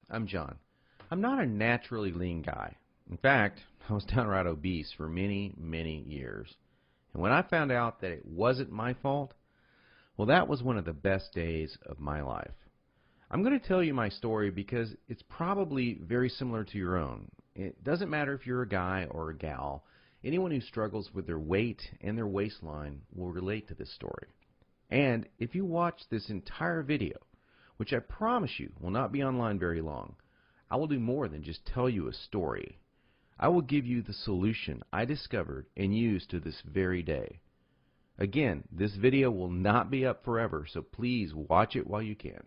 I'm John. I'm not a naturally lean guy. In fact, I was downright obese for many, many years. And when I found out that it wasn't my fault, well, that was one of the best days of my life. I'm going to tell you my story because it's probably very similar to your own. It doesn't matter if you're a guy or a gal. Anyone who struggles with their weight and their waistline will relate to this story. And if you watch this entire video, which I promise you will not be online very long, I will do more than just tell you a story. I will give you the solution I discovered and use to this very day. Again, this video will not be up forever, so please watch it while you can.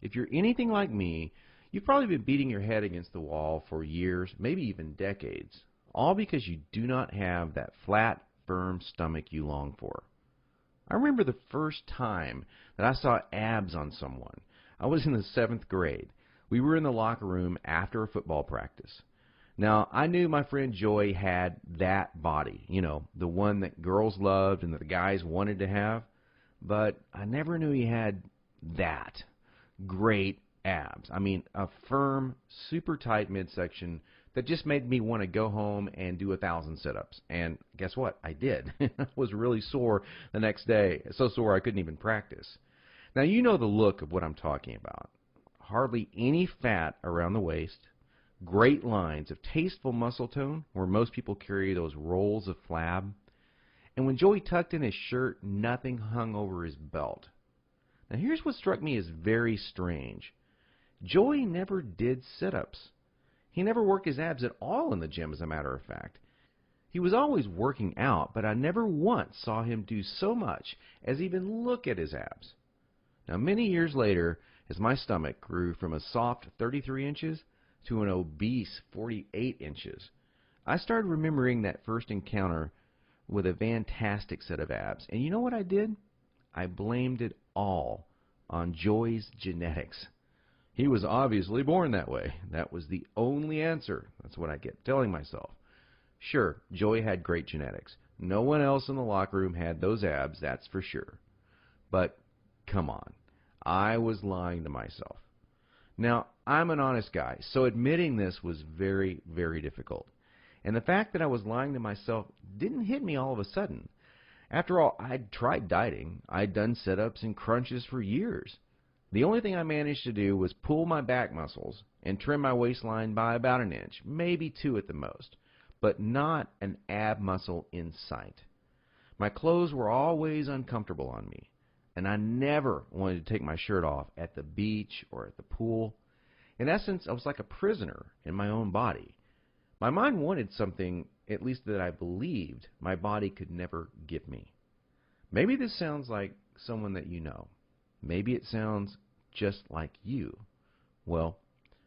If you're anything like me, you've probably been beating your head against the wall for years, maybe even decades, all because you do not have that flat, firm stomach you long for. I remember the first time that I saw abs on someone. I was in the 7th grade. We were in the locker room after a football practice. Now, I knew my friend Joy had that body, the one that girls loved and that the guys wanted to have, but I never knew he had that great abs. I mean, a firm, super tight midsection that just made me want to go home and do 1,000 sit-ups. And guess what? I did. I was really sore the next day, so sore I couldn't even practice. Now, you know the look of what I'm talking about. Hardly any fat around the waist, great lines of tasteful muscle tone where most people carry those rolls of flab. And when Joey tucked in his shirt, nothing hung over his belt. Now, here's what struck me as very strange. Joey never did sit-ups. He never worked his abs at all in the gym, as a matter of fact. He was always working out, but I never once saw him do so much as even look at his abs. Now, many years later, as my stomach grew from a soft 33 inches to an obese 48 inches, I started remembering that first encounter with a fantastic set of abs. And you know what I did? I blamed it all on Joey's genetics. He was obviously born that way. That was the only answer. That's what I kept telling myself. Sure, Joey had great genetics. No one else in the locker room had those abs, that's for sure. But come on, I was lying to myself. Now, I'm an honest guy, so admitting this was very, very difficult. And the fact that I was lying to myself didn't hit me all of a sudden. After all, I'd tried dieting. I'd done sit-ups and crunches for years. The only thing I managed to do was pull my back muscles and trim my waistline by about an inch, maybe 2 at the most, but not an ab muscle in sight. My clothes were always uncomfortable on me, and I never wanted to take my shirt off at the beach or at the pool. In essence, I was like a prisoner in my own body. My mind wanted something, at least that I believed, my body could never give me. Maybe this sounds like someone that you know. Maybe it sounds just like you. Well,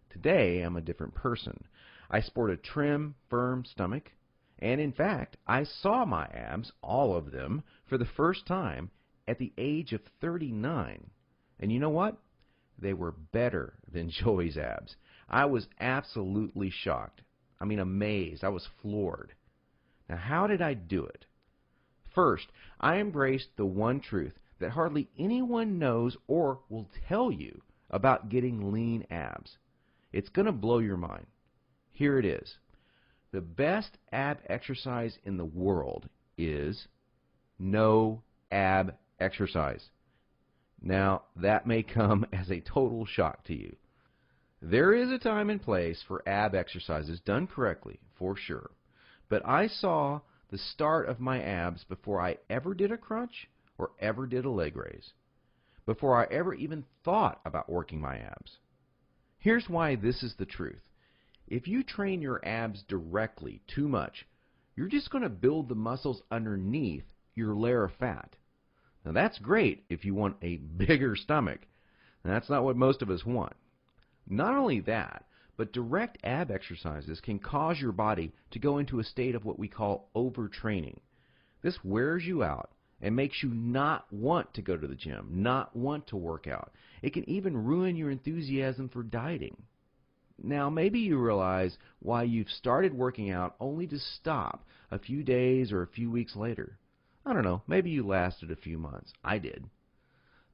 today I'm a different person. I sport a trim, firm stomach, and in fact, I saw my abs, all of them, for the first time at the age of 39. And you know what? They were better than Joey's abs. I was absolutely shocked. I mean, amazed. I was floored. Now, how did I do it? First, I embraced the one truth that hardly anyone knows or will tell you about getting lean abs. It's going to blow your mind. Here it is. The best ab exercise in the world is no ab exercise. Now, that may come as a total shock to you. There is a time and place for ab exercises done correctly, for sure. But I saw the start of my abs before I ever did a crunch or ever did a leg raise, before I ever even thought about working my abs. Here's why this is the truth. If you train your abs directly too much, you're just going to build the muscles underneath your layer of fat. Now, that's great if you want a bigger stomach. And that's not what most of us want. Not only that, but direct ab exercises can cause your body to go into a state of what we call overtraining. This wears you out and makes you not want to go to the gym, not want to work out. It can even ruin your enthusiasm for dieting. Now, maybe you realize why you've started working out only to stop a few days or a few weeks later. I don't know, maybe you lasted a few months. I did.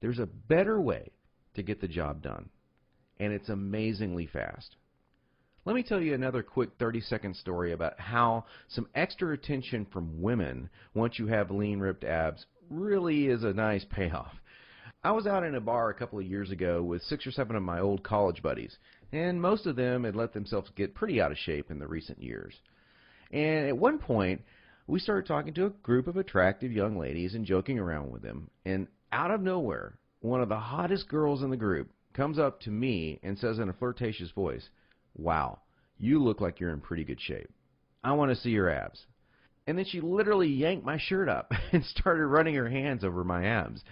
There's a better way to get the job done. and it's amazingly fast. Let me tell you another quick 30-second story about how some extra attention from women once you have lean, ripped abs really is a nice payoff. I was out in a bar a couple of years ago with 6 or 7 of my old college buddies, and most of them had let themselves get pretty out of shape in the recent years. And at one point, we started talking to a group of attractive young ladies and joking around with them, and out of nowhere, one of the hottest girls in the group comes up to me and says in a flirtatious voice, "Wow, you look like you're in pretty good shape. I want to see your abs." And then she literally yanked my shirt up and started running her hands over my abs.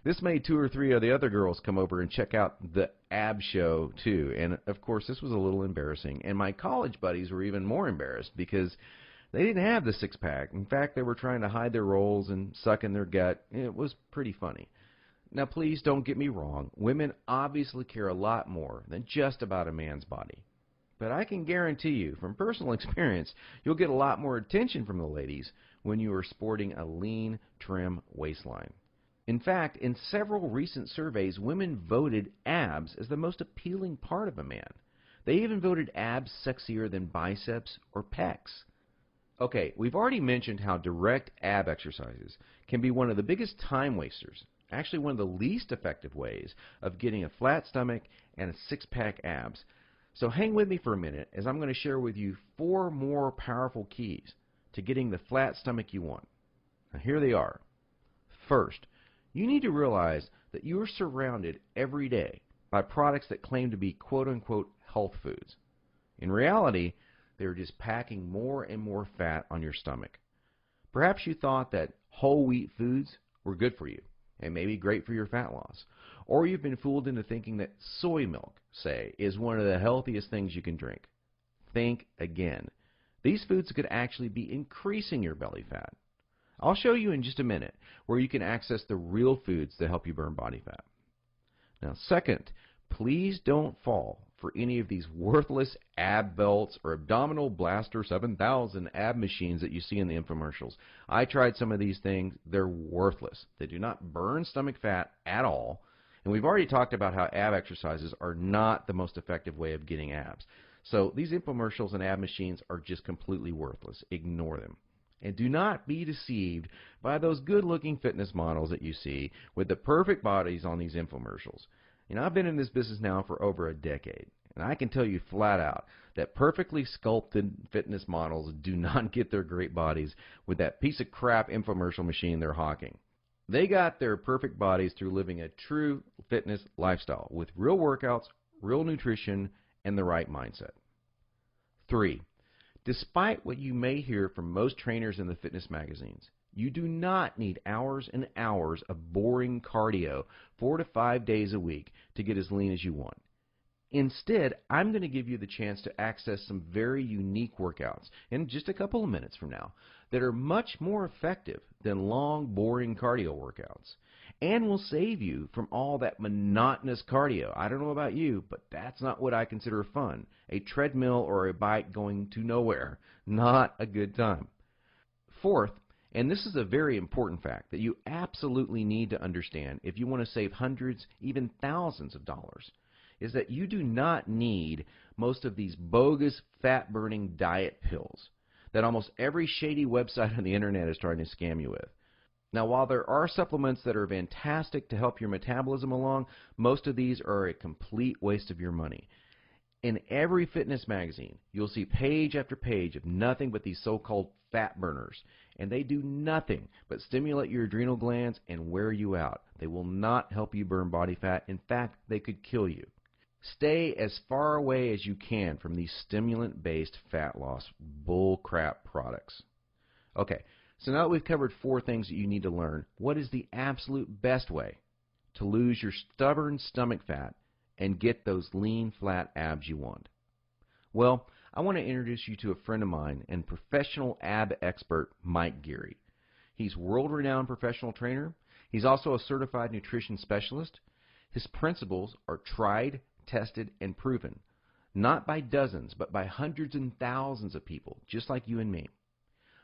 This made 2 or 3 of the other girls come over and check out the ab show too. And of course, this was a little embarrassing. And my college buddies were even more embarrassed because they didn't have the six-pack. In fact, they were trying to hide their rolls and suck in their gut. It was pretty funny. Now, please don't get me wrong. Women obviously care a lot more than just about a man's body. But I can guarantee you, from personal experience, you'll get a lot more attention from the ladies when you are sporting a lean, trim waistline. In fact, in several recent surveys, women voted abs as the most appealing part of a man. They even voted abs sexier than biceps or pecs. Okay, we've already mentioned how direct ab exercises can be one of the biggest time wasters, actually one of the least effective ways of getting a flat stomach and a six-pack abs. So hang with me for a minute as I'm going to share with you 4 more powerful keys to getting the flat stomach you want. Now here they are. First, you need to realize that you are surrounded every day by products that claim to be quote-unquote health foods. In reality, they're just packing more and more fat on your stomach. Perhaps you thought that whole wheat foods were good for you and maybe great for your fat loss. Or you've been fooled into thinking that soy milk, say, is one of the healthiest things you can drink. Think again. These foods could actually be increasing your belly fat. I'll show you in just a minute where you can access the real foods that help you burn body fat. Now, second, please don't fall for any of these worthless ab belts or abdominal blaster 7000 ab machines that you see in the infomercials. I tried some of these things. They're worthless. They do not burn stomach fat at all. And we've already talked about how ab exercises are not the most effective way of getting abs. So these infomercials and ab machines are just completely worthless. Ignore them. And do not be deceived by those good-looking fitness models that you see with the perfect bodies on these infomercials. You know, I've been in this business now for over a decade, and I can tell you flat out that perfectly sculpted fitness models do not get their great bodies with that piece of crap infomercial machine they're hawking. They got their perfect bodies through living a true fitness lifestyle with real workouts, real nutrition, and the right mindset. 3. Despite what you may hear from most trainers in the fitness magazines, you do not need hours and hours of boring cardio 4 to 5 days a week to get as lean as you want. Instead, I'm going to give you the chance to access some very unique workouts in just a couple of minutes from now that are much more effective than long, boring cardio workouts and will save you from all that monotonous cardio. I don't know about you, but that's not what I consider fun. A treadmill or a bike going to nowhere. Not a good time. Fourth, and this is a very important fact that you absolutely need to understand if you want to save hundreds, even thousands of dollars, is that you do not need most of these bogus fat-burning diet pills that almost every shady website on the internet is trying to scam you with. Now, while there are supplements that are fantastic to help your metabolism along, most of these are a complete waste of your money. In every fitness magazine, you'll see page after page of nothing but these so-called fat burners, and they do nothing but stimulate your adrenal glands and wear you out. They will not help you burn body fat. In fact, they could kill you. Stay as far away as you can from these stimulant-based fat loss bullcrap products. Okay, so now that we've covered 4 things that you need to learn, what is the absolute best way to lose your stubborn stomach fat and get those lean, flat abs you want? Well, I want to introduce you to a friend of mine and professional ab expert, Mike Gearys. He's a world-renowned professional trainer. He's also a certified nutrition specialist. His principles are tried, tested, and proven, not by dozens, but by hundreds and thousands of people, just like you and me.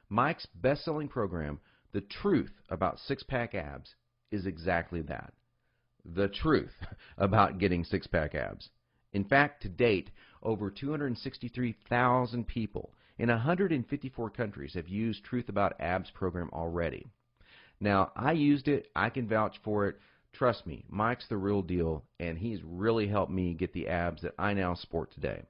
Mike's best-selling program, The Truth About Six-Pack Abs, is exactly that. The truth about getting six-pack abs. In fact, to date, over 263,000 people in 154 countries have used Truth About Abs program already. Now, I used it. I can vouch for it. Trust me, Mike's the real deal, and he's really helped me get the abs that I now sport today.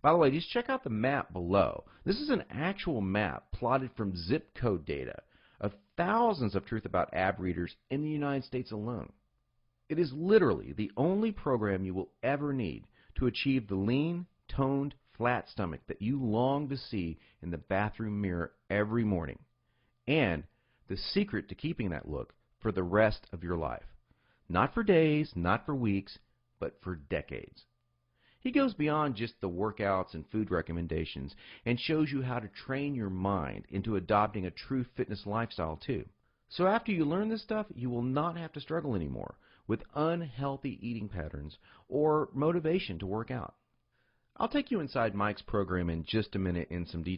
By the way, just check out the map below. This is an actual map plotted from zip code data of thousands of Truth About Ab readers in the United States alone. It is literally the only program you will ever need to achieve the lean, toned, flat stomach that you long to see in the bathroom mirror every morning, and the secret to keeping that look for the rest of your life. Not for days, not for weeks, but for decades. He goes beyond just the workouts and food recommendations and shows you how to train your mind into adopting a true fitness lifestyle too. So after you learn this stuff, you will not have to struggle anymore with unhealthy eating patterns or motivation to work out. I'll take you inside Mike's program in just a minute in some detail.